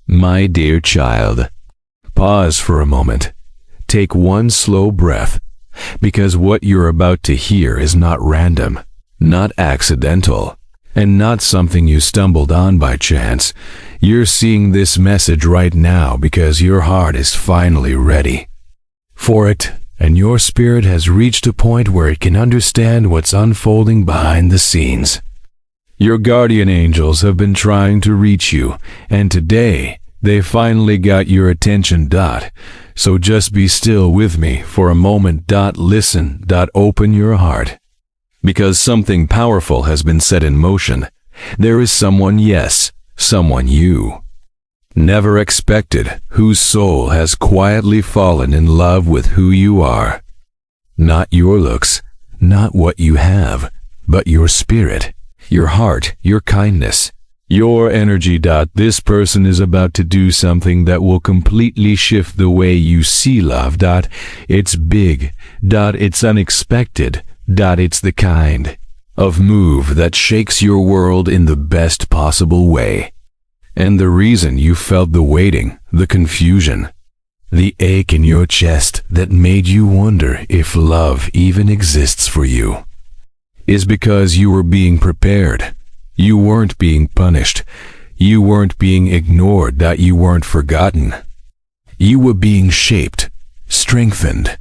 My dear child, pause for a moment. Take one slow breath, because what you're about to hear is not random, not accidental, and not something you stumbled on by chance. You're seeing this message right now because your heart is finally ready for it, and your spirit has reached a point where it can understand what's unfolding behind the scenes. Your guardian angels have been trying to reach you, and today they finally got your attention. So just be still with me for a moment. Listen. Open your heart. Because something powerful has been set in motion. There is someone, yes, someone you never expected, whose soul has quietly fallen in love with who you are. Not your looks, not what you have, but your spirit, your heart, your kindness, your energy. This person is about to do something that will completely shift the way you see love. It's big. It's unexpected. It's the kind of move that shakes your world in the best possible way. And the reason you felt the waiting, the confusion, the ache in your chest that made you wonder if love even exists for you, is because you were being prepared. You weren't being punished. You weren't being ignored. You weren't forgotten. You were being shaped, strengthened,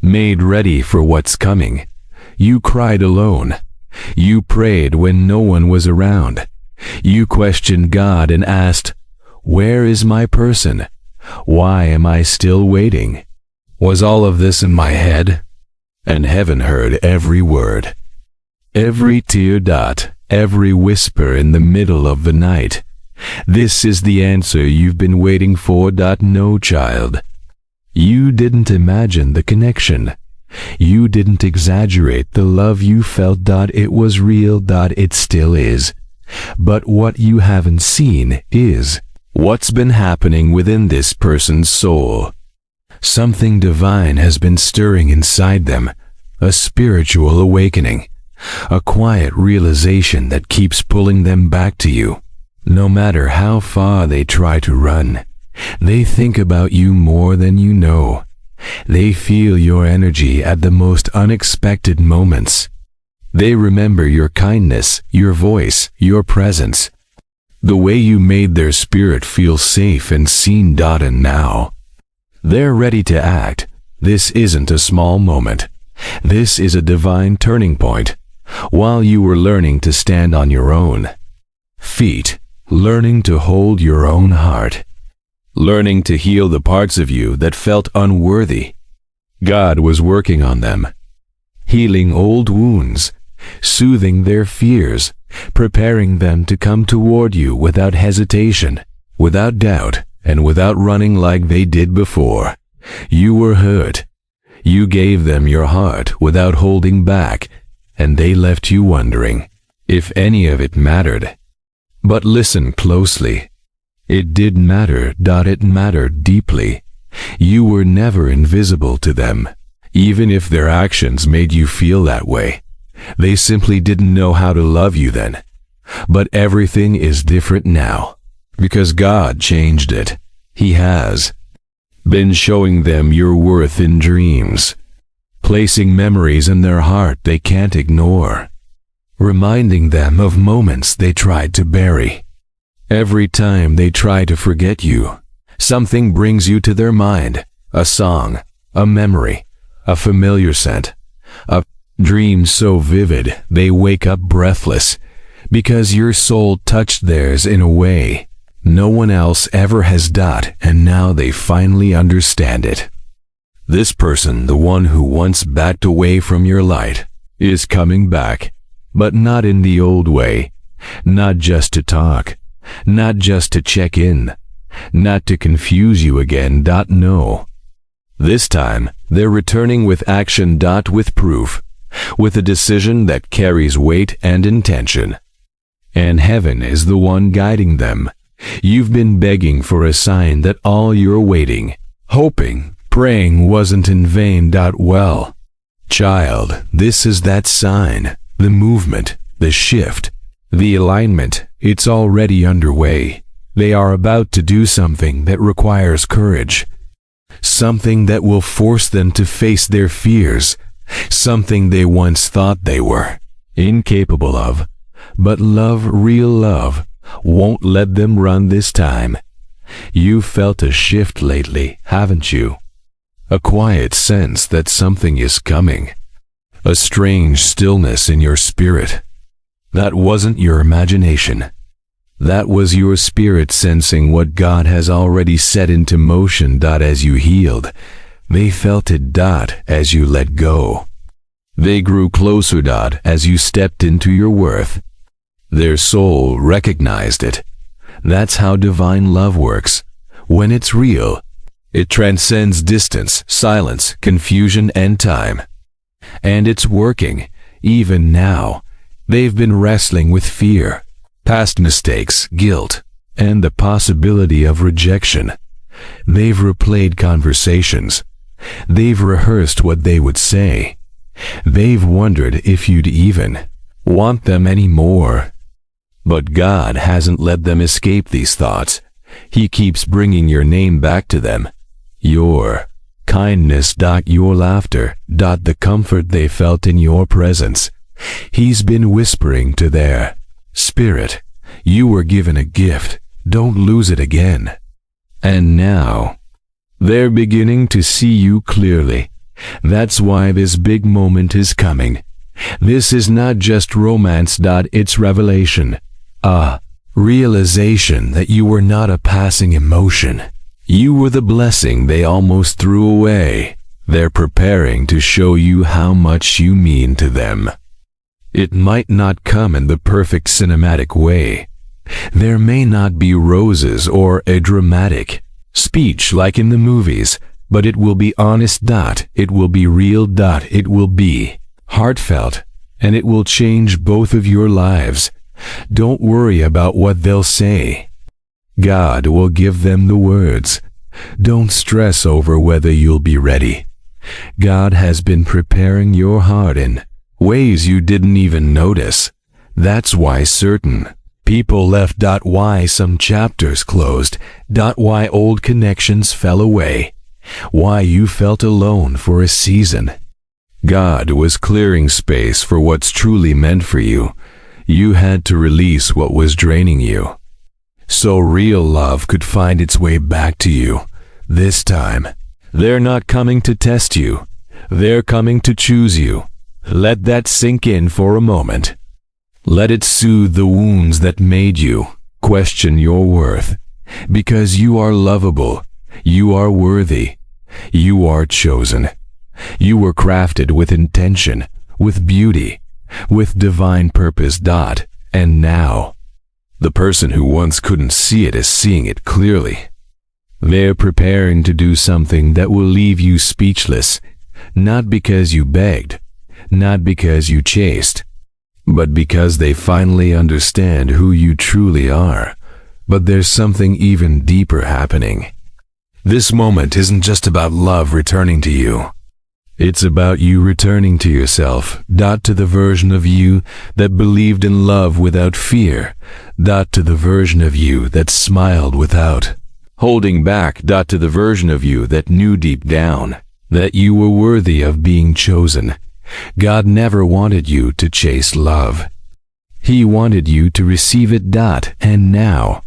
made ready for what's coming. You cried alone. You prayed when no one was around. You questioned God and asked, "Where is my person? Why am I still waiting?" Was all of this in my head? And heaven heard every word, every tear. Every whisper in the middle of the night. This is the answer you've been waiting for. No, child. You didn't imagine the connection. You didn't exaggerate the love you felt. It was real. It still is. But what you haven't seen is what's been happening within this person's soul. Something divine has been stirring inside them, a spiritual awakening, a quiet realization that keeps pulling them back to you. No matter how far they try to run, they think about you more than you know. They feel your energy at the most unexpected moments. They remember your kindness, your voice, your presence, the way you made their spirit feel safe and seen. And now, they're ready to act. This isn't a small moment. This is a divine turning point. While you were learning to stand on your own feet, learning to hold your own heart, learning to heal the parts of you that felt unworthy, God was working on them, healing old wounds, soothing their fears, preparing them to come toward you without hesitation, without doubt, and without running like they did before. You were hurt. You gave them your heart without holding back, and they left you wondering if any of it mattered. But listen closely. It did matter. It mattered deeply. You were never invisible to them, even if their actions made you feel that way. They simply didn't know how to love you then. But everything is different now, because God changed it. He has been showing them your worth in dreams, placing memories in their heart they can't ignore, reminding them of moments they tried to bury. Every time they try to forget you, something brings you to their mind, a song, a memory, a familiar scent, a dream so vivid they wake up breathless, because your soul touched theirs in a way no one else ever has. And now they finally understand it. This person, the one who once backed away from your light, is coming back, but not in the old way, not just to talk, not just to check in, not to confuse you again. No. This time, they're returning with action. With proof, with a decision that carries weight and intention. And heaven is the one guiding them. You've been begging for a sign that all you're waiting, hoping, praying wasn't in vain. Well, child, this is that sign, the movement, the shift, the alignment. It's already underway. They are about to do something that requires courage. Something that will force them to face their fears. Something they once thought they were incapable of. But love, real love, won't let them run this time. You've felt a shift lately, haven't you? A quiet sense that something is coming. A strange stillness in your spirit. That wasn't your imagination. That was your spirit sensing what God has already set into motion. As you healed, they felt it. As you let go, they grew closer. As you stepped into your worth, their soul recognized it. That's how divine love works. When it's real, it transcends distance, silence, confusion, and time. And it's working, even now. They've been wrestling with fear, past mistakes, guilt, and the possibility of rejection. They've replayed conversations. They've rehearsed what they would say. They've wondered if you'd even want them anymore. But God hasn't let them escape these thoughts. He keeps bringing your name back to them. Your kindness. Your laughter. The comfort they felt in your presence. He's been whispering to their spirit, you were given a gift. Don't lose it again. And now, they're beginning to see you clearly. That's why this big moment is coming. This is not just romance. It's revelation. A realization that you were not a passing emotion. You were the blessing they almost threw away. They're preparing to show you how much you mean to them. It might not come in the perfect cinematic way. There may not be roses or a dramatic speech like in the movies, but it will be honest. It will be real. It will be heartfelt, and it will change both of your lives. Don't worry about what they'll say. God will give them the words. Don't stress over whether you'll be ready. God has been preparing your heart in ways you didn't even notice. That's why certain people left. Why some chapters closed. Why old connections fell away. Why you felt alone for a season. God was clearing space for what's truly meant for you. You had to release what was draining you, so real love could find its way back to you. This time, they're not coming to test you. They're coming to choose you. Let that sink in for a moment. Let it soothe the wounds that made you question your worth. Because you are lovable. You are worthy. You are chosen. You were crafted with intention, with beauty, with divine purpose. And now, the person who once couldn't see it is seeing it clearly. They're preparing to do something that will leave you speechless, not because you begged, not because you chased, but because they finally understand who you truly are. But there's something even deeper happening. This moment isn't just about love returning to you. It's about you returning to yourself. To the version of you that believed in love without fear. To the version of you that smiled without holding back. To the version of you that knew deep down that you were worthy of being chosen. God never wanted you to chase love. He wanted you to receive it. And now,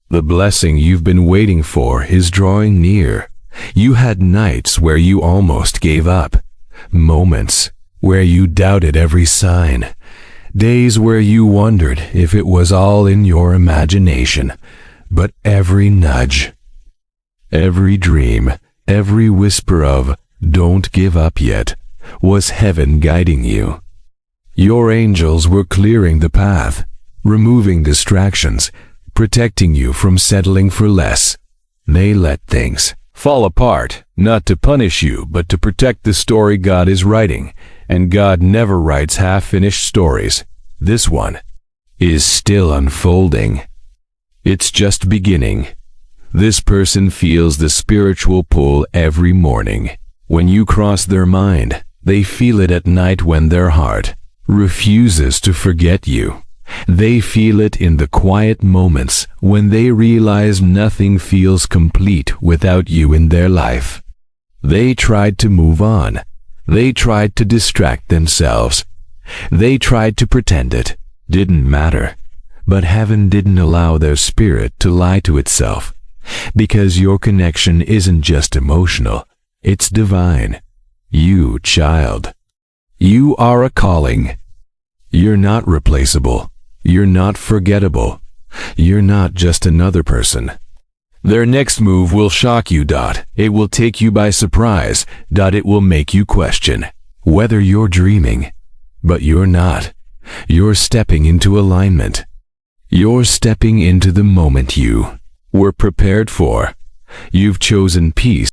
the blessing you've been waiting for is drawing near. You had nights where you almost gave up, moments where you doubted every sign, days where you wondered if it was all in your imagination. But every nudge, every dream, every whisper of "don't give up yet" was heaven guiding you. Your angels were clearing the path, removing distractions, protecting you from settling for less. They let things fall apart, not to punish you, but to protect the story God is writing. And God never writes half-finished stories. This one is still unfolding. It's just beginning. This person feels the spiritual pull every morning. When you cross their mind, they feel it at night when their heart refuses to forget you. They feel it in the quiet moments when they realize nothing feels complete without you in their life. They tried to move on. They tried to distract themselves. They tried to pretend it didn't matter. But heaven didn't allow their spirit to lie to itself, because your connection isn't just emotional, it's divine. You, child, you are a calling. You're not replaceable. You're not forgettable. You're not just another person. Their next move will shock you. It will take you by surprise. It will make you question whether you're dreaming. But you're not. You're stepping into alignment. You're stepping into the moment you were prepared for. You've chosen peace.